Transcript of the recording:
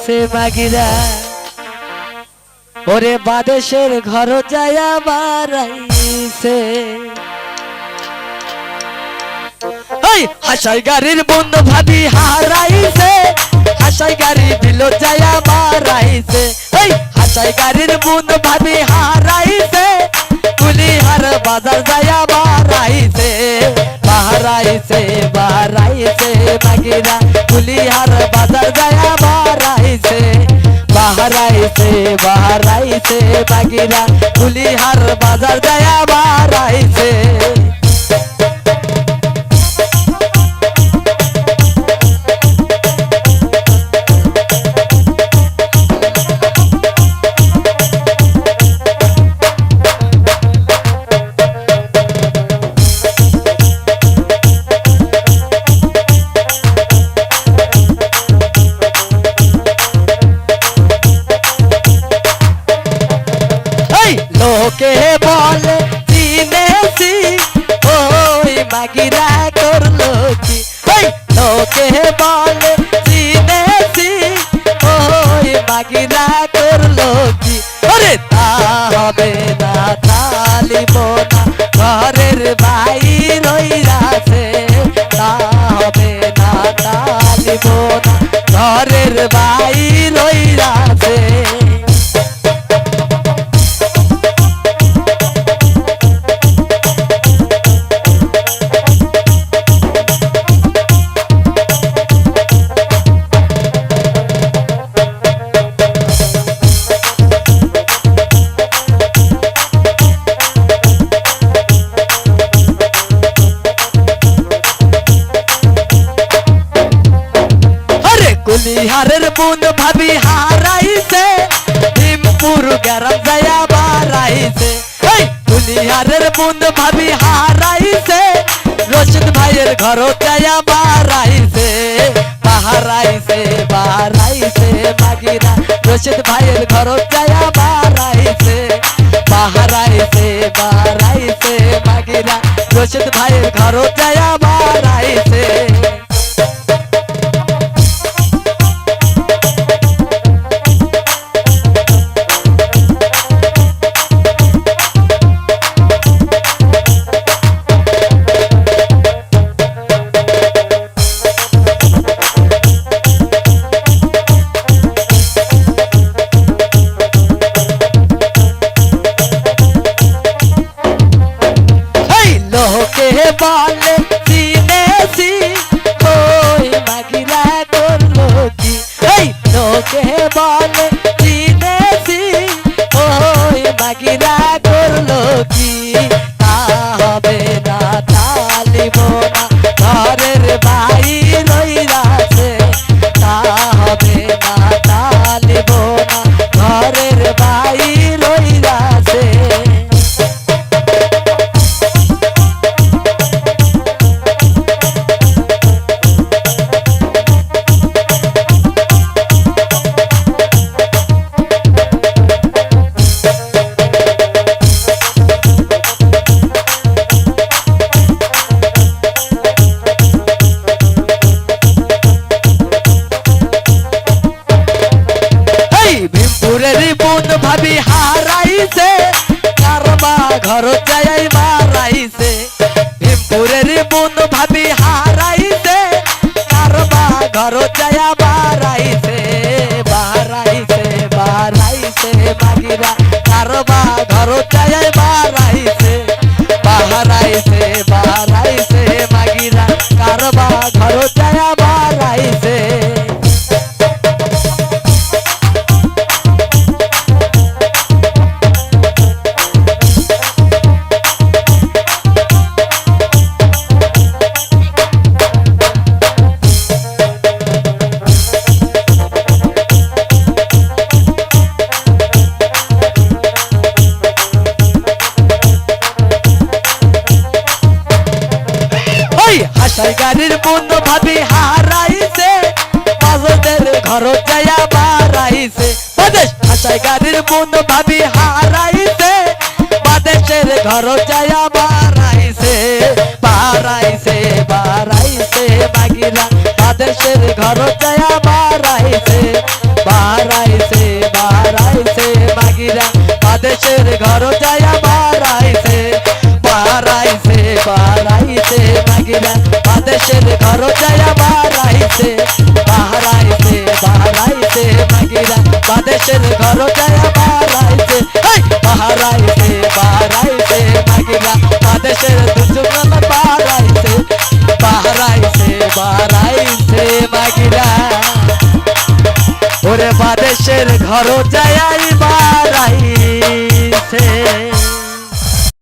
বারাইছে মাগিরা ওরে বাদেশের ঘর যায়া বারাইছে ওই হাসাই গাড়ির বন্ধু ভাবি হারাইছে হাসাই গাড়ি দিল যায়া বারাইছে ওই হাসাই গাড়ির বন্ধু ভাবি হারাইছে কুলিহার বাজার যায়া বারাইছে বারাইছে বারাইছে মাগিরা কুলিহার বাজার যায়া বারাইছে বারাইছে বারাইছে মাগিরা কুলিহার বাজার যায়া বারাইছে লোকে বলে চিনেছি ওই মাগিরা করলো কি ওই লোকে বলে চিনেছি ওই মাগিরা করলো কি ওরে তা হবে না তালিব না ঘরের বাইর রইরাছে তা হবে না তালিব না ঘরের বাইর রইরাছে কুলিহারের বোন ভাবি হারাইছে ভীমপুর গ্রাম যায়া বারাইছে কুলিহারের বোন ভাবি হারাইছে রশিদ ভাইয়ের ঘর যায়া বারাইছে বারাইছে বারাইছে মাগিরা রশিদ ভাইয়ের ঘর যায়া বারাইছে বারাইছে বারাইছে মাগিরা রশিদ ভাইয়ের ঘর যায়া বারাইছে লোকে বলে চিনেছি ওই মাগিরা করলো কি এই লোকে বলে চিনেছি ওই মাগিরা করলো কি তা হবে না তালিব না ঘরের বাইর রইরাছে তা হবে না তালিব না ঘরের বাইর রইরাছে ভাবি হারাইছে কারবা ঘর যাই মারাইছে ভীমপুরের বোন ভাবি হারাইছে কারবা ঘর যায়া বারাইছে বারাইছে বারাইছে মাগিরা কারবা ঘর যাই বারাইছে বারাইছে বারাইছে মাগিরা কারবা ঘর যায়া বারাইছে হাসাই গাড়ির বন্ধু ভাবি হারাইছে বাজদের ঘর যায়া বারাইছে বাদেশ হাসাই গাড়ির বন্ধু ভাবি হারাইছে বাদেশের ঘর যায়া বারাইছে বারাইছে বারাইছে মাগিরা বাদেশের ঘর যায়া বারাইছে বারাইছে বারাইছে মাগিরা বাদেশের ঘর যায়া বারাইছে বারাইছে বারাইছে মাগিরা বাদেশের ঘর যায়া বারাইছে বারাইছে বারাইছে মাগিরা বাদেশের ঘর যায়া বারাইছে বারাইছে বারাইছে মাগিরা বাদেশের দুজন বারাইছে বারাইছে বারাইছে মাগিরা ওরে বাদেশের ঘর